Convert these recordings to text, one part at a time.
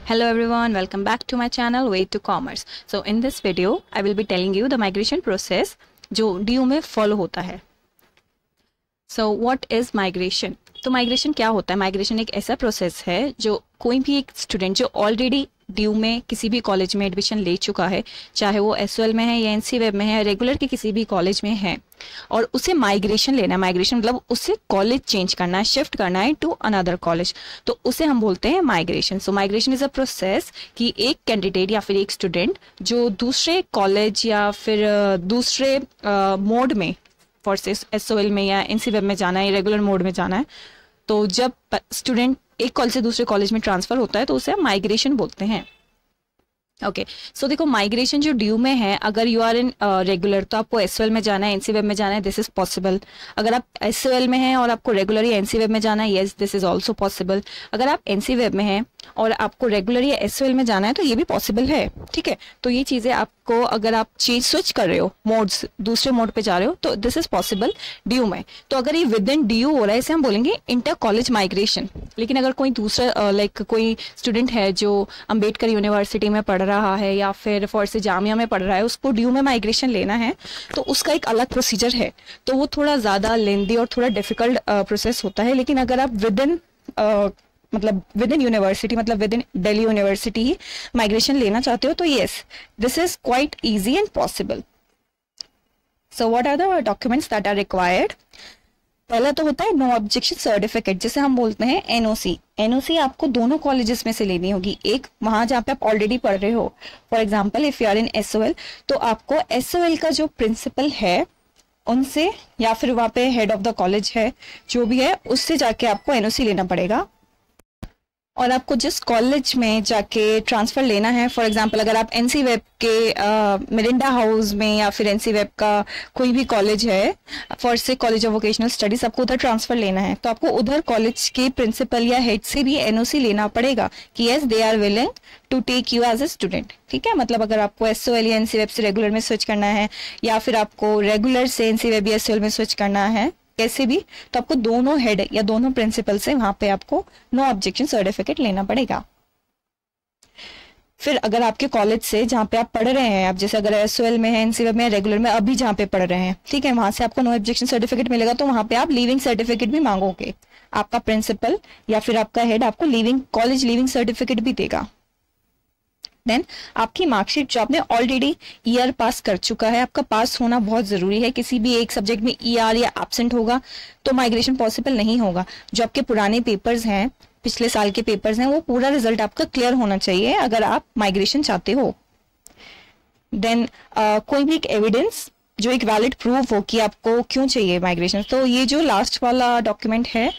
Hello everyone, welcome back to my channel Way to Commerce. So in this video I will be telling you the migration process जो DU में follow होता है. So what is migration? तो migration क्या होता है? Migration एक ऐसा प्रोसेस है जो कोई भी एक स्टूडेंट जो ऑलरेडी ड्यू में किसी भी कॉलेज में एडमिशन ले चुका है, चाहे वो एसओएल में है या एनसी वेब में है या रेगुलर के किसी भी कॉलेज में है, और उसे माइग्रेशन लेना है. माइग्रेशन मतलब उसे कॉलेज चेंज करना है, शिफ्ट करना है टू अनदर कॉलेज, तो उसे हम बोलते हैं migration. So migration is a process कि एक कैंडिडेट या फिर एक स्टूडेंट जो दूसरे कॉलेज या फिर दूसरे मोड में, फॉर एसओएल में या एनसी वेब में जाना है, रेगुलर मोड में जाना है, तो जब स्टूडेंट एक कॉलेज से दूसरे कॉलेज में ट्रांसफर होता है तो उसे माइग्रेशन बोलते हैं. ओके, सो देखो माइग्रेशन जो ड्यू में है, अगर यू आर इन रेगुलर तो आपको एसओएल में जाना है, एनसी वेब में जाना है, दिस इज पॉसिबल. अगर आप एसओएल में हैं और आपको रेगुलर या एनसी वेब में जाना है, yes this is also possible. अगर आप एनसी वेब में हैं और आपको रेगुलर या एसओएल में जाना है तो ये भी पॉसिबल है. ठीक है, तो ये चीजें आपको, अगर आप स्विच कर रहे हो मोड्स, दूसरे मोड पे जा रहे हो, तो दिस इज पॉसिबल ड्यू में. तो अगर ये विद इन ड्यू हो रहा है, इसे हम बोलेंगे इंटर कॉलेज माइग्रेशन. लेकिन अगर कोई दूसरा कोई स्टूडेंट है जो अंबेडकर यूनिवर्सिटी में पढ़ रहा है या फिर फॉर्से जामिया में पढ़ रहा है, उसको ड्यू में माइग्रेशन लेना है, तो उसका एक अलग प्रोसीजर है. तो वो थोड़ा ज्यादा लेंदी और थोड़ा डिफिकल्ट प्रोसेस होता है. लेकिन अगर आप विद इन यूनिवर्सिटी, मतलब विद इन दिल्ली यूनिवर्सिटी ही माइग्रेशन लेना चाहते हो, तो yes this is quite easy and possible. So what are the documents that are required? पहला तो होता है नो ऑब्जेक्शन सर्टिफिकेट, जिसे हम बोलते हैं एनओसी. एनओसी आपको दोनों कॉलेजेस में से लेनी होगी. एक वहां जहाँ पे आप ऑलरेडी पढ़ रहे हो, for example if you are in SOL, तो आपको एसओएल का जो प्रिंसिपल है उनसे, या फिर वहाँ पे हेड ऑफ द कॉलेज है जो भी है, उससे जाके आपको एनओसी लेना पड़ेगा. और आपको जिस कॉलेज में जाके ट्रांसफर लेना है, फॉर एग्जांपल अगर आप एनसी वेब के मिरिंडा हाउस में या फिर एनसी वेब का कोई भी कॉलेज है, फॉर से कॉलेज ऑफ वोकेशनल स्टडीज, आपको उधर ट्रांसफर लेना है, तो आपको उधर कॉलेज के प्रिंसिपल या हेड से भी एनओसी लेना पड़ेगा कि yes they are willing to take you as a student. ठीक है, मतलब अगर आपको एसओएल या एनसी वेब से रेगुलर में स्विच करना है, या फिर आपको रेगुलर से एनसी वेब या एसओएल में स्विच करना है, कैसे भी, तो आपको दोनों हेड या दोनों प्रिंसिपल से वहां पे आपको नो ऑब्जेक्शन सर्टिफिकेट लेना पड़ेगा. फिर अगर आपके कॉलेज से जहाँ पे आप पढ़ रहे हैं, आप जैसे अगर एसओएल में है, एनसी वेब में, रेगुलर में अभी जहाँ पे पढ़ रहे हैं, ठीक है, वहां से आपको नो ऑब्जेक्शन सर्टिफिकेट मिलेगा, तो वहां पे आप लीविंग सर्टिफिकेट भी मांगोगे. आपका प्रिंसिपल या फिर आपका हेड आपको कॉलेज लीविंग सर्टिफिकेट भी देगा. देन आपकी मार्कशीट जो आपने ऑलरेडी ईयर पास कर चुका है, आपका पास होना बहुत जरूरी है. किसी भी एक सब्जेक्ट में ईआर या एब्सेंट होगा तो माइग्रेशन पॉसिबल नहीं होगा. जो आपके पुराने पेपर्स हैं, पिछले साल के पेपर्स हैं, वो पूरा रिजल्ट आपका क्लियर होना चाहिए अगर आप माइग्रेशन चाहते हो. देन कोई भी एक एविडेंस जो एक वैलिड प्रूफ हो कि आपको क्यों चाहिए माइग्रेशन. तो ये जो लास्ट वाला डॉक्यूमेंट है,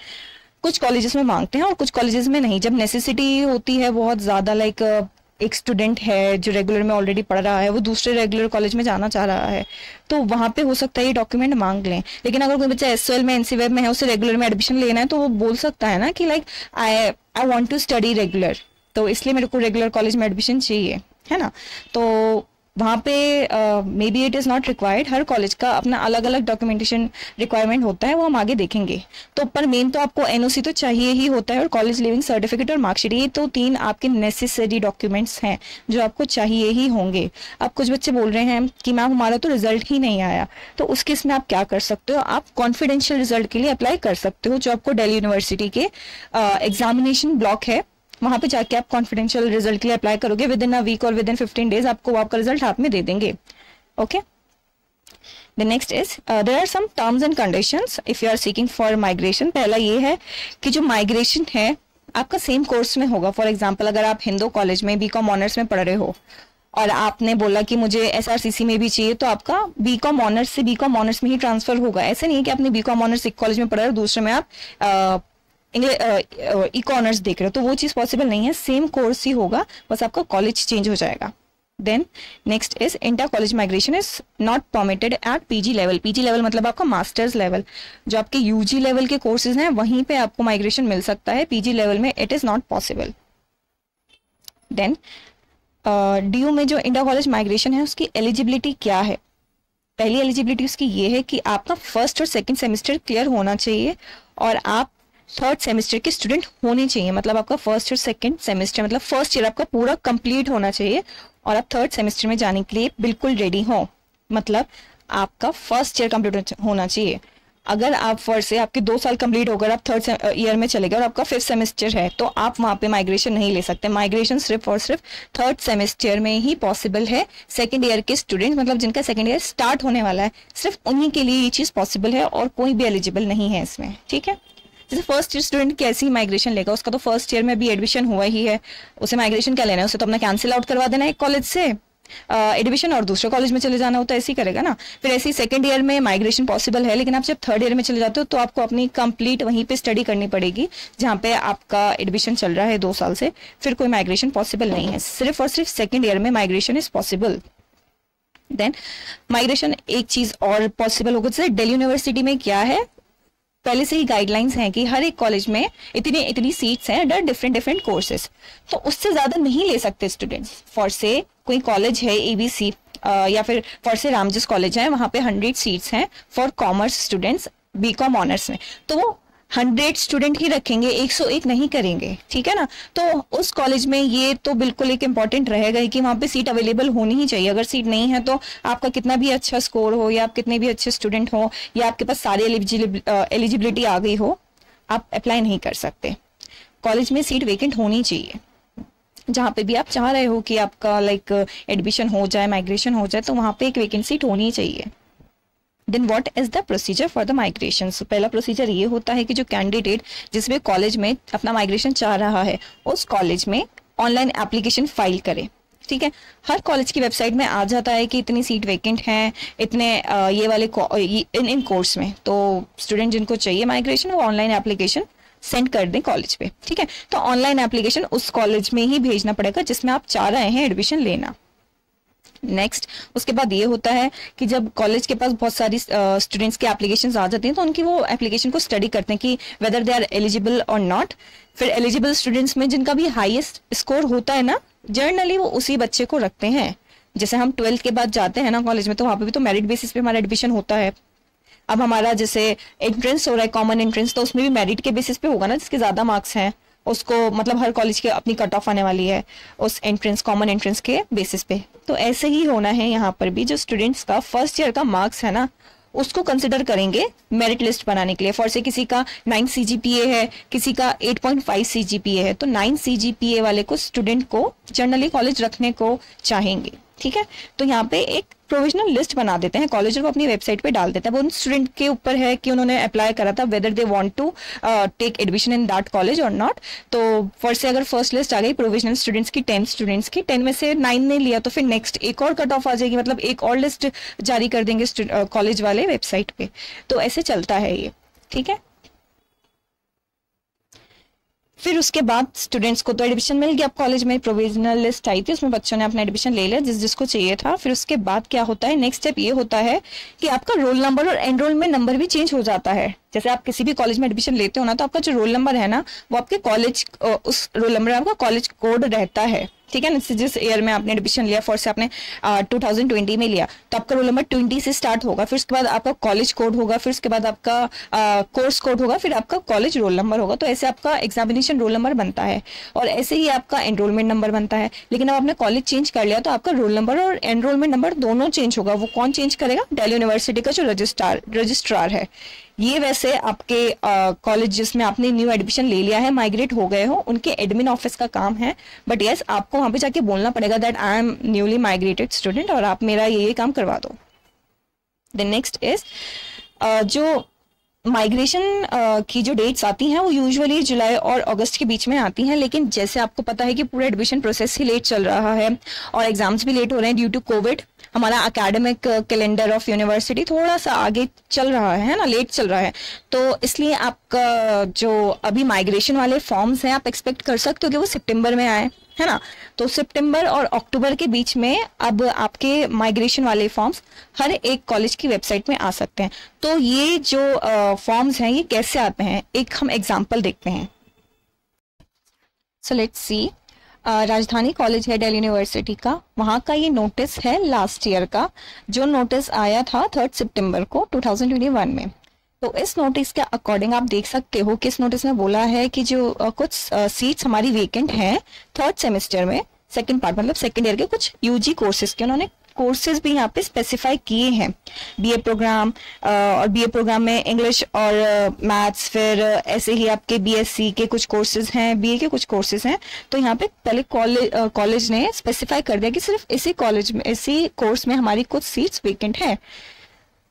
कुछ कॉलेजेस में मांगते हैं और कुछ कॉलेजेस में नहीं. जब नेसेसिटी होती है बहुत ज्यादा, लाइक एक स्टूडेंट है जो रेगुलर में ऑलरेडी पढ़ रहा है, वो दूसरे रेगुलर कॉलेज में जाना चाह रहा है, तो वहां पे हो सकता है ये डॉक्यूमेंट मांग लें. लेकिन अगर कोई बच्चा एसओएल में, एनसी वेब में है, उसे रेगुलर में एडमिशन लेना है, तो वो बोल सकता है ना कि like I want to study regular, तो इसलिए मेरे को रेगुलर कॉलेज में एडमिशन चाहिए, है ना. तो वहाँ पे may be it is not required. Her college का अपना अलग अलग डॉक्यूमेंटेशन रिक्वायरमेंट होता है, वो हम आगे देखेंगे. तो पर मेन तो आपको एनओसी तो चाहिए ही होता है, और कॉलेज लिविंग सर्टिफिकेट और मार्कशीट, ये तो 3 आपके नेसेसरी डॉक्यूमेंट्स हैं जो आपको चाहिए ही होंगे. अब कुछ बच्चे बोल रहे हैं कि मैम हमारा तो रिजल्ट ही नहीं आया, तो उस केस में आप क्या कर सकते हो? आप कॉन्फिडेंशियल रिजल्ट के लिए अप्लाई कर सकते हो, जो आपको दिल्ली यूनिवर्सिटी के एग्जामिनेशन ब्लॉक है, वहां पे जाके आप कॉन्फिडेंशियल रिजल्ट के लिए अप्लाई करोगे. विद इन अ वीक और विद इन 15 डेज आपको आपका रिजल्ट हाथ में दे देंगे. Okay, the next is there are some terms and conditions if you are seeking for migration. पहला ये है कि जो माइग्रेशन है आपका सेम कोर्स में होगा. फॉर एग्जाम्पल अगर आप हिंदू कॉलेज में बीकॉम ऑनर्स में पढ़ रहे हो और आपने बोला कि मुझे एसआरसीसी में भी चाहिए, तो आपका बीकॉम ऑनर्स से बीकॉम ऑनर्स में ही ट्रांसफर होगा. ऐसे नहीं कि आपने बीकॉम ऑनर्स एक कॉलेज में पढ़ा है और दूसरे में आप इको ऑनर्स देख रहे हो, तो वो चीज पॉसिबल नहीं है. सेम कोर्स ही होगा, बस आपका कॉलेज चेंज हो जाएगा. Then next is inter college migration is not permitted at PG level. PG level मतलब आपका मास्टर्स लेवल. जो आपके यूजी लेवल के कोर्सेज हैं वहीं पे आपको माइग्रेशन मिल सकता है, पीजी लेवल में it is not possible. Then due में जो इंटर कॉलेज माइग्रेशन है उसकी एलिजिबिलिटी क्या है? पहली एलिजिबिलिटी उसकी ये है कि आपका फर्स्ट और सेकंड सेमेस्टर क्लियर होना चाहिए और आप थर्ड सेमेस्टर के स्टूडेंट होने चाहिए, मतलब आपका फर्स्ट और सेकंड सेमेस्टर, मतलब फर्स्ट ईयर आपका पूरा कंप्लीट होना चाहिए और आप थर्ड सेमेस्टर में जाने के लिए बिल्कुल रेडी हो, मतलब आपका फर्स्ट ईयर कंप्लीट होना चाहिए। अगर आप फर्स्ट से आपके 2 साल कंप्लीट होकर आप थर्ड ईयर में चले गए और आपका 5th सेमेस्टर है तो आप वहां पे माइग्रेशन नहीं ले सकते। माइग्रेशन सिर्फ और सिर्फ थर्ड सेमेस्टर में ही पॉसिबल है। सेकंड ईयर के स्टूडेंट, मतलब जिनका सेकंड ईयर स्टार्ट होने वाला है, सिर्फ उन्हीं के लिए ये चीज पॉसिबल है और कोई भी एलिजिबल नहीं है इसमें, ठीक है। जैसे फर्स्ट ईयर स्टूडेंट कैसे ही माइग्रेशन लेगा, उसका तो फर्स्ट ईयर में भी एडमिशन हुआ ही है, उसे माइग्रेशन क्या लेना है, उसे तो अपना कैंसिल आउट करवा देना एक कॉलेज से एडमिशन और दूसरे कॉलेज में चले जाना हो तो ऐसे ही करेगा ना। फिर ऐसे ही सेकंड ईयर में माइग्रेशन पॉसिबल है, लेकिन आप जब थर्ड ईयर में चले जाते हो तो आपको अपनी कंप्लीट वहीं पे स्टडी करनी पड़ेगी जहाँ पे आपका एडमिशन चल रहा है 2 साल से, फिर कोई माइग्रेशन पॉसिबल नहीं है। सिर्फ और सिर्फ सेकंड ईयर में migration is possible. Then migration एक चीज और पॉसिबल होगा, जैसे दिल्ली यूनिवर्सिटी में क्या है, पहले से ही गाइडलाइंस हैं कि हर एक कॉलेज में इतनी सीट्स हैं अंडर डिफरेंट कोर्सेज, तो उससे ज्यादा नहीं ले सकते स्टूडेंट्स। फॉर से कोई कॉलेज है ABC या फिर फॉर से रामजस कॉलेज है, वहां पे 100 सीट्स हैं for commerce students BCom honours में, तो वो 100 स्टूडेंट ही रखेंगे, 101 नहीं करेंगे, ठीक है ना। तो उस कॉलेज में ये तो बिल्कुल एक इंपॉर्टेंट रहेगा कि वहां पे सीट अवेलेबल होनी ही चाहिए। अगर सीट नहीं है तो आपका कितना भी अच्छा स्कोर हो या आप कितने भी अच्छे स्टूडेंट हो या आपके पास सारी एलिजिबिलिटी आ गई हो, आप अप्लाई नहीं कर सकते। कॉलेज में सीट वेकेंट होनी चाहिए। जहाँ पे भी आप चाह रहे हो कि आपका लाइक एडमिशन हो जाए, माइग्रेशन हो जाए, तो वहां पे एक वेकेंट सीट होनी चाहिए। Then what is the procedure for the migration. So पहला प्रोसीजर ये होता है कि जो कैंडिडेट जिस भी कॉलेज में अपना माइग्रेशन चाह रहा है उस कॉलेज में ऑनलाइन एप्लीकेशन फाइल करे, ठीक है। हर कॉलेज की वेबसाइट में आ जाता है कि इतनी सीट वेकेंट हैं, इतने ये वाले इन कोर्स में, तो स्टूडेंट जिनको चाहिए माइग्रेशन वो ऑनलाइन एप्लीकेशन सेंड कर दें कॉलेज पे, ठीक है। तो ऑनलाइन एप्लीकेशन उस कॉलेज में ही भेजना पड़ेगा जिसमें आप चाह रहे हैं एडमिशन लेना। नेक्स्ट उसके बाद ये होता है कि जब कॉलेज के पास बहुत सारी स्टूडेंट्स की एप्लीकेशंस आ जाती हैं तो उनकी वो एप्लीकेशन को स्टडी करते हैं कि वेदर दे आर एलिजिबल और नॉट। फिर एलिजिबल स्टूडेंट्स में जिनका भी हाईएस्ट स्कोर होता है ना, जनरली वो उसी बच्चे को रखते हैं। जैसे हम 12th के बाद जाते हैं ना कॉलेज में, तो वहां पे भी तो मेरिट बेसिस पे हमारा एडमिशन होता है। अब हमारा जैसे एंट्रेंस हो रहा है, कॉमन एंट्रेंस, तो उसमें भी मेरिट के बेसिस पे होगा ना, जिसके ज्यादा मार्क्स हैं उसको, मतलब हर कॉलेज की अपनी कट ऑफ आने वाली है उस एंट्रेंस, कॉमन एंट्रेंस के बेसिस पे। तो ऐसे ही होना है यहाँ पर भी, जो स्टूडेंट्स का फर्स्ट ईयर का मार्क्स है ना उसको कंसिडर करेंगे मेरिट लिस्ट बनाने के लिए। फॉर से किसी का 9 CGPA है, किसी का 8.5 CGPA है, तो 9 CGPA वाले को स्टूडेंट को जनरली कॉलेज रखने को चाहेंगे, ठीक है। तो यहाँ पे एक प्रोविजनल लिस्ट बना देते हैं कॉलेज और वो अपनी वेबसाइट पे डाल देते हैं। वो उन स्टूडेंट के ऊपर है कि उन्होंने अप्लाई करा था whether they want to take admission in that college और नॉट। तो फर्स्ट से अगर फर्स्ट लिस्ट आ गई प्रोविजनल स्टूडेंट्स की 10 स्टूडेंट्स की, 10 में से 9 ने लिया तो फिर नेक्स्ट एक और कट ऑफ आ जाएगी, मतलब एक और लिस्ट जारी कर देंगे कॉलेज वाले वेबसाइट पे। तो ऐसे चलता है ये, ठीक है। फिर उसके बाद स्टूडेंट्स को तो एडमिशन मिल गया, अब कॉलेज में प्रोविजनल लिस्ट आई थी, उसमें बच्चों ने अपना एडमिशन ले लिया जिसको चाहिए था। फिर उसके बाद क्या होता है, नेक्स्ट स्टेप ये होता है कि आपका रोल नंबर और एनरोलमेंट नंबर भी चेंज हो जाता है। जैसे आप किसी भी कॉलेज में एडमिशन लेते हो ना, तो आपका जो रोल नंबर है ना वो आपके कॉलेज, उस रोल नंबर में आपका कॉलेज कोड रहता है, ठीक है ना। जिस ईयर में आपने एडमिशन लिया, फॉर से आपने 2020 में लिया, तो आपका रोल नंबर 20 से स्टार्ट होगा। फिर उसके बाद आपका कॉलेज कोड होगा, फिर उसके बाद आपका कोर्स कोड होगा, फिर आपका कॉलेज रोल नंबर होगा। तो ऐसे आपका एग्जामिनेशन रोल नंबर बनता है और ऐसे ही आपका एनरोलमेंट नंबर बनता है। लेकिन अब आपने कॉलेज चेंज कर लिया तो आपका रोल नंबर और एनरोलमेंट नंबर दोनों चेंज होगा। वो कौन चेंज करेगा? दिल्ली यूनिवर्सिटी का जो रजिस्ट्रार है। ये वैसे आपके कॉलेज जिसमें आपने न्यू एडमिशन ले लिया है, माइग्रेट हो गए हो, उनके एडमिन ऑफिस का काम है। बट यस, आपको वहां पे जाके बोलना पड़ेगा that I am newly migrated student और आप मेरा ये काम करवा दो। देन नेक्स्ट इज जो माइग्रेशन की जो डेट्स आती हैं वो यूजुअली जुलाई और अगस्त के बीच में आती हैं। लेकिन जैसे आपको पता है कि पूरा एडमिशन प्रोसेस ही लेट चल रहा है और एग्जाम्स भी लेट हो रहे हैं ड्यू टू कोविड। हमारा एकेडमिक कैलेंडर ऑफ यूनिवर्सिटी थोड़ा सा आगे चल रहा है ना, लेट चल रहा है। तो इसलिए आपका जो अभी माइग्रेशन वाले फॉर्म्स हैं आप एक्सपेक्ट कर सकते हो कि वो सितंबर में आए, है ना। तो सितंबर और अक्टूबर के बीच में अब आपके माइग्रेशन वाले फॉर्म्स हर एक कॉलेज की वेबसाइट में आ सकते हैं। तो ये जो फॉर्म्स हैं ये कैसे आते हैं, एक हम एग्जांपल देखते हैं। सो लेट्स सी, राजधानी कॉलेज है दिल्ली यूनिवर्सिटी का, वहाँ का ये नोटिस है लास्ट ईयर का, जो नोटिस आया था 3 सितंबर को 2021 में। तो इस नोटिस के अकॉर्डिंग आप देख सकते हो कि इस नोटिस में बोला है कि जो कुछ सीट्स हमारी वेकेंट हैं थर्ड सेमेस्टर में, सेकंड पार्ट मतलब सेकंड ईयर के कुछ यूजी कोर्सेज के उन्होंने कोर्सेज भी यहाँ पे स्पेसिफाई किए हैं। बीए प्रोग्राम और बीए प्रोग्राम में इंग्लिश और मैथ्स, फिर ऐसे ही आपके बीएससी के कुछ कोर्सेज हैं, बीए के कुछ कोर्सेज हैं। तो यहाँ पे पहले कॉलेज ने स्पेसिफाई कर दिया कि सिर्फ इसी कॉलेज में, इसी कोर्स में हमारी कुछ सीट्स वेकेंट है।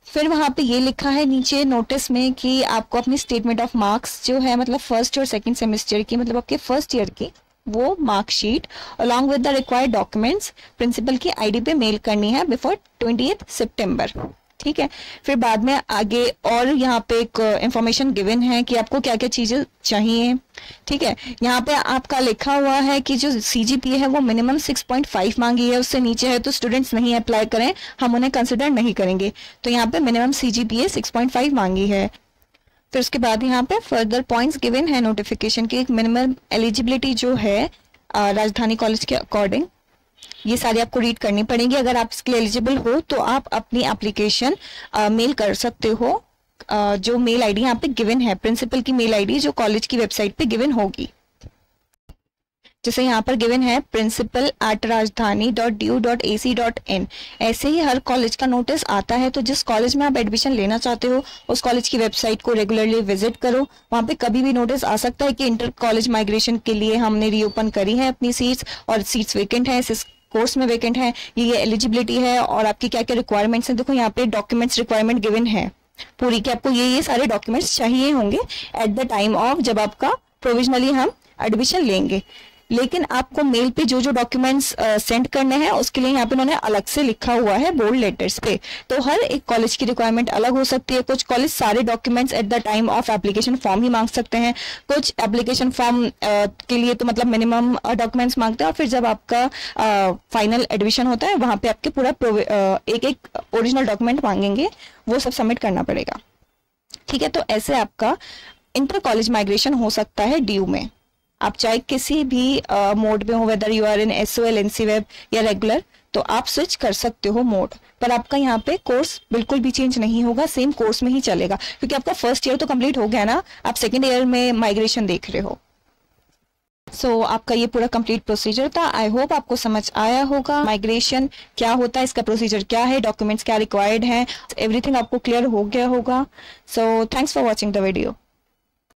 फिर वहां पे ये लिखा है नीचे नोटिस में कि आपको अपनी स्टेटमेंट ऑफ मार्क्स जो है मतलब फर्स्ट और सेकंड सेमेस्टर की, मतलब आपके फर्स्ट ईयर की, वो marksheet along with the required documents principal की आईडी पे मेल करनी है बिफोर 20 सितंबर। ठीक है। फिर बाद में आगे और यहाँ पे एक इंफॉर्मेशन गिवन है कि आपको क्या क्या चीजें चाहिए। ठीक है। यहाँ पे आपका लिखा हुआ है कि जो सीजीपीए है वो मिनिमम 6.5 मांगी है, उससे नीचे है तो स्टूडेंट्स नहीं अप्लाई करें, हम उन्हें कंसिडर नहीं करेंगे। तो यहाँ पे मिनिमम सीजीपीए 6.5 मांगी है। फिर उसके बाद यहाँ पे फर्दर पॉइंट्स गिवन है नोटिफिकेशन की। एक मिनिमम एलिजिबिलिटी जो है राजधानी कॉलेज के अकॉर्डिंग, ये सारी आपको रीड करनी पड़ेगी। अगर आप इसके लिए एलिजिबल हो तो आप अपनी एप्लीकेशन मेल कर सकते हो। जो मेल आईडी यहाँ पे गिवन है, प्रिंसिपल की मेल आईडी जो कॉलेज की वेबसाइट पे गिवन होगी, जैसे यहाँ पर गिवन है principal@rajdhani.du.ac.in। ऐसे ही हर कॉलेज का नोटिस आता है। तो जिस कॉलेज में आप एडमिशन लेना चाहते हो उस कॉलेज की वेबसाइट को रेगुलरली विजिट करो। वहाँ पे कभी भी नोटिस आ सकता है कि इंटर कॉलेज माइग्रेशन के लिए हमने रीओपन करी है अपनी सीट्स और सीट्स वेकेंट है, इस कोर्स में वेकेंट है, ये एलिजिबिलिटी है और आपकी क्या क्या रिक्वायरमेंट्स हैं। देखो यहाँ पे डॉक्यूमेंट्स रिक्वायरमेंट गिवन है पूरी कि आपको ये सारे डॉक्यूमेंट्स चाहिए होंगे एट द टाइम ऑफ जब आपका प्रोविजनली हम एडमिशन लेंगे। लेकिन आपको मेल पे जो जो डॉक्यूमेंट्स सेंड करने हैं उसके लिए यहाँ पे उन्होंने अलग से लिखा हुआ है बोल्ड लेटर्स पे। तो हर एक कॉलेज की रिक्वायरमेंट अलग हो सकती है। कुछ कॉलेज सारे documents at the time of application form ही मांग सकते हैं, कुछ एप्लीकेशन फॉर्म के लिए तो मतलब मिनिमम डॉक्यूमेंट्स मांगते हैं और फिर जब आपका फाइनल एडमिशन होता है वहां पे आपके पूरा एक एक ओरिजिनल डॉक्यूमेंट मांगेंगे, वो सब सबमिट करना पड़ेगा। ठीक है। तो ऐसे आपका इंटर कॉलेज माइग्रेशन हो सकता है ड्यू में। आप चाहे किसी भी मोड में हो, whether you are in SOL, NCWEB या रेगुलर, तो आप स्विच कर सकते हो मोड। पर आपका यहाँ पे कोर्स बिल्कुल भी चेंज नहीं होगा, सेम कोर्स में ही चलेगा क्योंकि आपका फर्स्ट ईयर तो कंप्लीट हो गया ना, आप सेकेंड ईयर में माइग्रेशन देख रहे हो। सो आपका ये पूरा कंप्लीट प्रोसीजर था। आई होप आपको समझ आया होगा माइग्रेशन क्या होता है, इसका प्रोसीजर क्या है, डॉक्यूमेंट्स क्या रिक्वायर्ड हैं, एवरीथिंग आपको क्लियर हो गया होगा। So thanks for watching the video.